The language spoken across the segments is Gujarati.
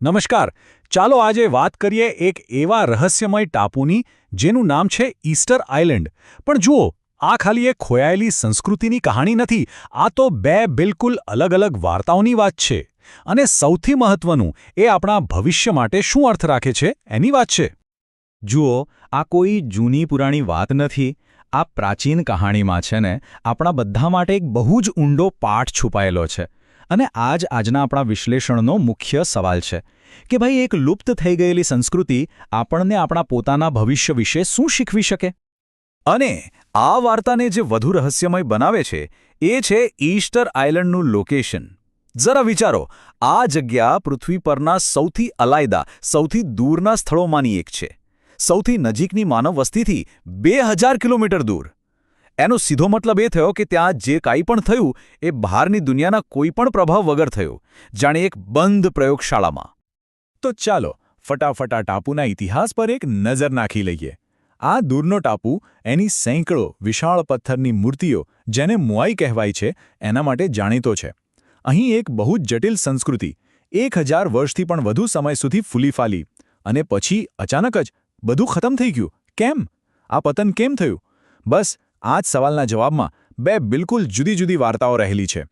નમસ્કાર. ચાલો આજે વાત કરીએ એક એવા રહસ્યમય ટાપુની જેનું નામ છે ઈસ્ટર આઇલેન્ડ. પણ જુઓ, આ ખાલી એક ખોયાયેલી સંસ્કૃતિની કહાણી નથી. આ તો બે બિલકુલ અલગ અલગ વાર્તાઓની વાત છે. અને સૌથી મહત્વનું, એ આપણા ભવિષ્ય માટે શું અર્થ રાખે છે એની વાત છે. જુઓ, આ કોઈ જૂની પુરાણી વાત નથી. આ પ્રાચીન કહાણીમાં છે ને આપણા બધા માટે એક બહુ જ ઊંડો પાઠ છુપાયેલો છે. અને આજના આપણા વિશ્લેષણનો મુખ્ય સવાલ છે કે ભાઈ, એક લુપ્ત થઈ ગયેલી સંસ્કૃતિ આપણને આપણા પોતાના ભવિષ્ય વિશે શું શીખવી શકે. અને આ વાર્તાને જે વધુ રહસ્યમય બનાવે છે એ છે ઈસ્ટર આઇલેન્ડનું લોકેશન. જરા વિચારો, આ જગ્યા પૃથ્વી પરના સૌથી અલાયદા, સૌથી દૂરના સ્થળોમાંની એક છે. સૌથી નજીકની માનવ વસ્તીથી 2000 કિલોમીટર દૂર. એનો સીધો મતલબ એ થયો કે ત્યાં જે કાંઈ પણ થયું એ બહારની દુનિયાના કોઈ પણ પ્રભાવ વગર થયું, જાણે એક બંધ પ્રયોગશાળામાં. તો ચાલો ફટાફટ આ ટાપુના ઇતિહાસ પર એક નજર નાખી લઈએ. આ દૂરનો ટાપુ એની સેંકડો વિશાળ પથ્થરની મૂર્તિઓ, જેને મુઆઈ કહેવાય છે, એના માટે જાણીતો છે. અહીં એક બહુ જ જટિલ સંસ્કૃતિ 1000 વર્ષથી પણ વધુ સમય સુધી ફૂલીફાલી, અને પછી અચાનક જ બધું ખતમ થઈ ગયું. કેમ? આ પતન કેમ થયું? બસ આ જ સવાલના જવાબમાં બે બિલકુલ જુદી જુદી વાર્તાઓ રહેલી છે.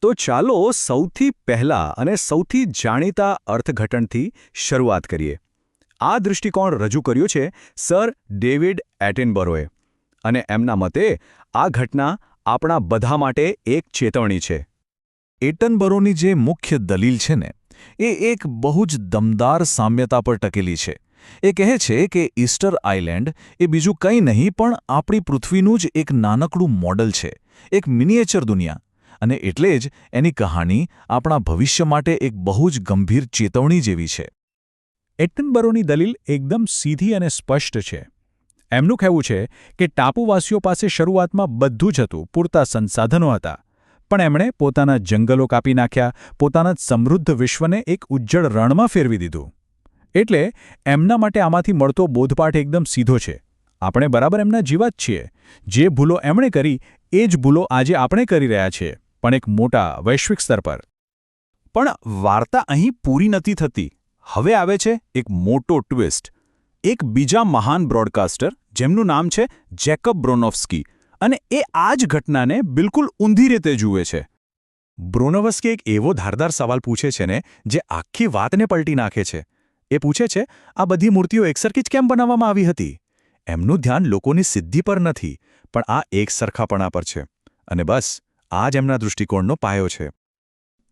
તો ચાલો સૌથી પહેલા અને સૌથી જાણીતા અર્થઘટનથી શરૂઆત કરીએ. આ દૃષ્ટિકોણ રજૂ કર્યું છે સર ડેવિડ એટનબરોએ. અને એમના મતે આ ઘટના આપણા બધા માટે એક ચેતવણી છે. એટનબરોની જે મુખ્ય દલીલ છે ને, એ એક બહુ જ દમદાર સામ્યતા પર ટકેલી છે. એ કહે છે કે ઈસ્ટર આઇલેન્ડ એ બીજું કંઈ નહીં પણ આપણી પૃથ્વીનું જ એક નાનકડું મોડલ છે, એક મિનિએચર દુનિયા. અને એટલે જ એની કહાણી આપણા ભવિષ્ય માટે એક બહુ જ ગંભીર ચેતવણી જેવી છે. એટનબરોની દલીલ એકદમ સીધી અને સ્પષ્ટ છે. એમનું કહેવું છે કે ટાપુવાસીઓ પાસે શરૂઆતમાં બધું જ હતું, પૂરતા સંસાધનો હતા. પણ એમણે પોતાના જંગલો કાપી નાખ્યા, પોતાના સમૃદ્ધ વિશ્વને એક ઉજ્જડ રણમાં ફેરવી દીધું. એટલે એમના માટે આમાંથી મળતો બોધપાઠ એકદમ સીધો છે. આપણે બરાબર એમના જેવા જ છીએ. જે ભૂલો એમણે કરી એ જ ભૂલો આજે આપણે કરી રહ્યા છીએ, પણ એક મોટા વૈશ્વિક સ્તર પર. પણ વાર્તા અહીં પૂરી નથી થતી. હવે આવે છે એક મોટો ટ્વિસ્ટ. એક બીજા મહાન બ્રોડકાસ્ટર, જેમનું નામ છે જેકબ બ્રોનોફસ્કી, અને એ આ જ ઘટનાને બિલકુલ ઊંધી રીતે જુએ છે. બ્રોનોફસ્કી એક એવો ધારદાર સવાલ પૂછે છે ને, જે આખી વાતને પલટી નાખે છે. એ પૂછે છે, આ બધી મૂર્તિઓ એકસરખી જ કેમ બનાવવામાં આવી હતી? એમનું ધ્યાન લોકોની સિદ્ધિ પર નથી, પણ આ એક સરખાપણા પર છે. અને બસ આ જ એમના દૃષ્ટિકોણનો પાયો છે.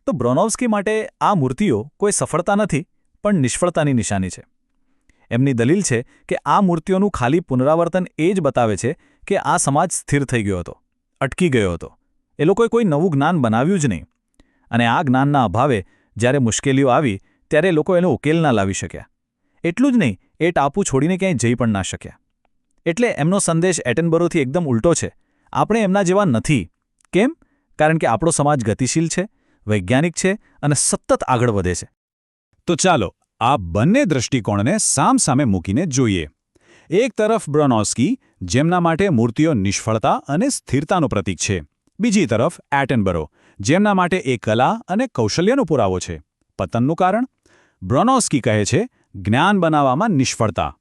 તો બ્રોનોફસ્કી માટે આ મૂર્તિઓ કોઈ સફળતા નથી, પણ નિષ્ફળતાની નિશાની છે. એમની દલીલ છે કે આ મૂર્તિઓનું ખાલી પુનરાવર્તન એ જ બતાવે છે કે આ સમાજ સ્થિર થઈ ગયો હતો, અટકી ગયો હતો. એ લોકોએ કોઈ નવું જ્ઞાન બનાવ્યું જ નહીં. અને આ જ્ઞાનના અભાવે જ્યારે મુશ્કેલીઓ આવી ત્યારે લોકો એનો ઉકેલ ના લાવી શક્યા. એટલું જ નહીં, એ ટાપુ છોડીને ક્યાંય જઈ પણ ના શક્યા. એટલે એમનો સંદેશ એટનબરોથી એકદમ ઉલટો છે. આપણે એમના જેવા નથી. કેમ? કારણ કે આપણો સમાજ ગતિશીલ છે, વૈજ્ઞાનિક છે અને સતત આગળ વધે છે. તો ચાલો આ બંને દૃષ્ટિકોણને સામસામે મૂકીને જોઈએ. એક તરફ બ્રોનોફસ્કી, જેમના માટે મૂર્તિઓ નિષ્ફળતા અને સ્થિરતાનું પ્રતીક છે. બીજી તરફ એટનબરો, જેમના માટે એ કલા અને કૌશલ્યનો પુરાવો છે. પતનનું કારણ? બ્રોનોફસ્કી કહે છે જ્ઞાન બનાવવામાં નિષ્ફળતા.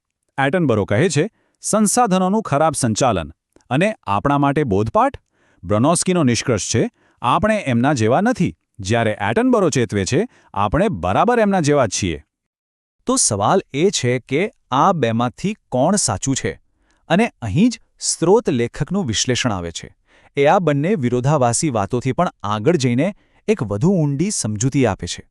એટનબરો કહે છે સંસાધનોનું ખરાબ સંચાલન. અને આપણા માટે બોધપાઠ? બ્રોનોફસ્કીનો નિષ્કર્ષ છે આપણે એમના જેવા નથી, જ્યારે એટનબરો ચેતવે છે આપણે બરાબર એમના જેવા જ છીએ. તો સવાલ એ છે કે આ બેમાંથી કોણ સાચું છે? અને અહીં જ સ્ત્રોત લેખકનું વિશ્લેષણ આવે છે. એ આ બંને વિરોધાભાસી વાતોથી પણ આગળ જઈને એક વધુ ઊંડી સમજૂતી આપે છે.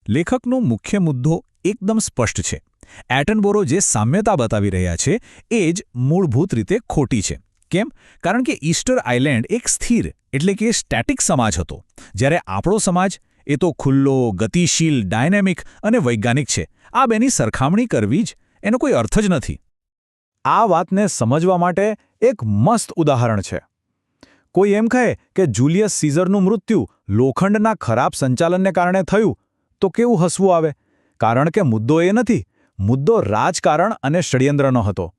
લેખકનો મુખ્ય મુદ્દો એકદમ સ્પષ્ટ છે. એટનબરો જે સામ્યતા બતાવી રહ્યા છે એ જ મૂળભૂત રીતે ખોટી છે. કેમ? કારણ કે ઈસ્ટર આઇલેન્ડ એક સ્થિર, એટલે કે સ્ટેટિક સમાજ હતો, જ્યારે આપણો સમાજ એ તો ખુલ્લો, ગતિશીલ, ડાયનેમિક અને વૈજ્ઞાનિક છે. આ બેની સરખામણી કરવી જ એનો કોઈ અર્થ જ નથી. આ વાતને સમજવા માટે એક મસ્ત ઉદાહરણ છે. કોઈ એમ કહે કે જુલિયસ સીઝરનું મૃત્યુ લોખંડના ખરાબ સંચાલનને કારણે થયું, તો કેવું હસવું આવે? કારણ કે મુદ્દો એ નથી. મુદ્દો રાજકારણ અને ષડયંત્રનો હતો.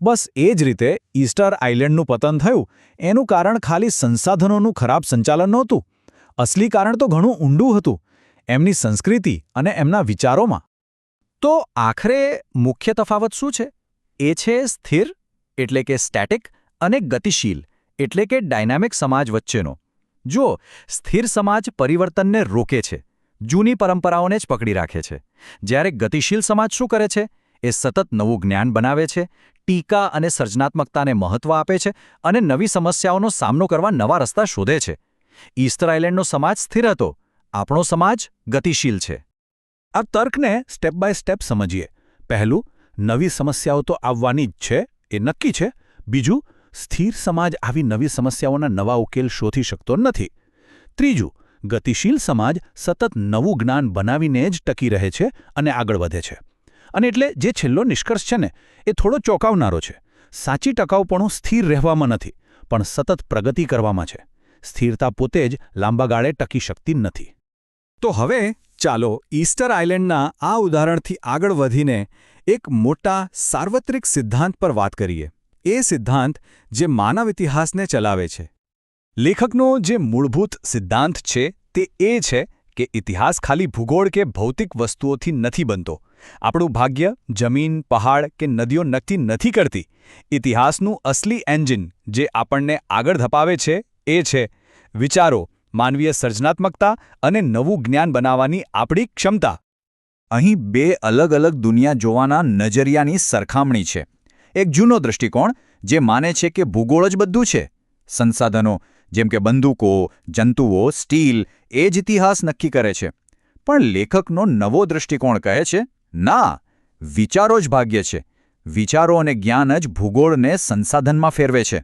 બસ એ જ રીતે ઈસ્ટર આઇલેન્ડનું પતન થયું એનું કારણ ખાલી સંસાધનોનું ખરાબ સંચાલન નહોતું. અસલી કારણ તો ઘણું ઊંડું હતું. એમની સંસ્કૃતિ અને એમના વિચારોમાં. તો આખરે મુખ્ય તફાવત શું છે? એ છે સ્થિર એટલે કે સ્ટેટિક અને ગતિશીલ એટલે કે ડાયનામિક સમાજ વચ્ચેનો. જો સ્થિર સમાજ પરિવર્તનને રોકે છે, જૂની પરંપરાઓને જ પકડી રાખે છે, જ્યારે ગતિશીલ સમાજ શું કરે છે? એ સતત નવું જ્ઞાન બનાવે છે, ટીકા અને સર્જનાત્મકતાને મહત્વ આપે છે અને નવી સમસ્યાઓનો સામનો કરવા નવા રસ્તા શોધે છે. ઈસ્ટર આઇલેન્ડનો સમાજ સ્થિર હતો, આપણો સમાજ ગતિશીલ છે. આ તર્કને સ્ટેપ બાય સ્ટેપ સમજીએ. પહેલું, નવી સમસ્યાઓ તો આવવાની જ છે, એ નક્કી છે. બીજું, સ્થિર સમાજ આવી નવી સમસ્યાઓના નવા ઉકેલ શોધી શકતો નથી. ત્રીજું, ગતિશીલ સમાજ સતત નવું જ્ઞાન બનાવીને જ ટકી રહે છે અને આગળ વધે છે. અને એટલે જે છેલ્લો નિષ્કર્ષ છે ને, એ થોડો ચોંકાવનારો છે. સાચી ટકાઉપણું સ્થિર રહેવામાં નથી, પણ સતત પ્રગતિ કરવામાં છે. સ્થિરતા પોતે જ લાંબા ગાળે ટકી શકતી નથી. તો હવે ચાલો ઈસ્ટર આઇલેન્ડના આ ઉદાહરણથી આગળ વધીને એક મોટા સાર્વત્રિક સિદ્ધાંત પર વાત કરીએ. એ સિદ્ધાંત જે માનવ ઇતિહાસને ચલાવે છે. લેખકનો જે મૂળભૂત સિદ્ધાંત છે તે એ છે કે ઇતિહાસ ખાલી ભૂગોળ કે ભૌતિક વસ્તુઓથી નથી બનતો. આપણું ભાગ્ય, જમીન, પહાડ કે નદીઓ નક્કી નથી કરતી. ઇતિહાસનું અસલી એન્જિન જે આપણને આગળ ધપાવે છે એ છે વિચારો, માનવીય સર્જનાત્મકતા અને નવું જ્ઞાન બનાવવાની આપણી ક્ષમતા. અહીં બે અલગ અલગ દુનિયા જોવાના નજરિયાની સરખામણી છે. એક જૂનો દૃષ્ટિકોણ જે માને છે કે ભૂગોળ જ બધું છે. સંસાધનો જેમ કે બંદૂકો, જંતુઓ, સ્ટીલ એ જ ઇતિહાસ નક્કી કરે છે. પણ લેખકનો નવો દૃષ્ટિકોણ કહે છે, ના, વિચારો જ ભાગ્ય છે. વિચારો અને જ્ઞાન જ ભૂગોળને સંસાધનમાં ફેરવે છે.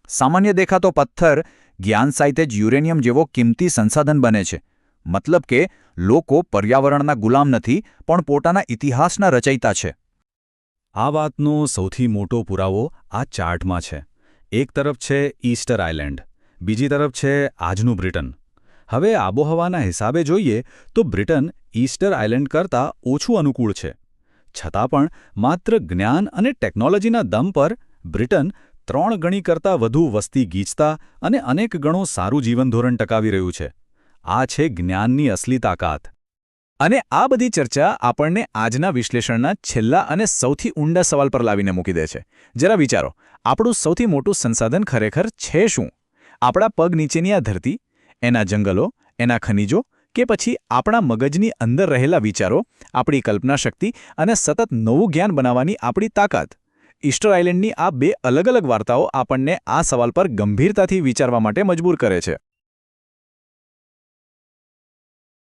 સામાન્ય દેખાતો પથ્થર જ્ઞાન સાથે જ યુરેનિયમ જેવો કિંમતી સંસાધન બને છે. મતલબ કે લોકો પર્યાવરણના ગુલામ નથી, પણ પોતાના ઇતિહાસના રચયિતા છે. આ વાતનો સૌથી મોટો પુરાવો આ ચાર્ટમાં છે. એક તરફ છે ઈસ્ટર આઇલેન્ડ, બીજી તરફ છે આજનું બ્રિટન. હવે આબોહવાના હિસાબે જોઈએ તો બ્રિટન ઈસ્ટર આઇલેન્ડ કરતાં ઓછું અનુકૂળ છે. છતાં પણ માત્ર જ્ઞાન અને ટેકનોલોજીના દમ પર બ્રિટન 3 ગણી કરતાં વધુ વસ્તી ગીચતા અને અનેક ગણો સારું જીવનધોરણ ટકાવી રહ્યું છે. આ છે જ્ઞાનની અસલી તાકાત. અને આ બધી ચર્ચા આપણને આજના વિશ્લેષણના છેલ્લા અને સૌથી ઊંડા સવાલ પર લાવીને મૂકી દે છે. જરા વિચારો, આપણું સૌથી મોટું સંસાધન ખરેખર છે શું? આપણા પગ નીચેની આ ધરતી, એના જંગલો, એના ખનિજો, કે પછી આપણા મગજની અંદર રહેલા વિચારો, આપણી કલ્પના શક્તિ અને સતત નવું જ્ઞાન બનાવવાની આપણી તાકાત? ઈસ્ટર આઇલેન્ડની આ બે અલગ અલગ વાર્તાઓ આપણને આ સવાલ પર ગંભીરતાથી વિચારવા માટે મજબૂર કરે છે.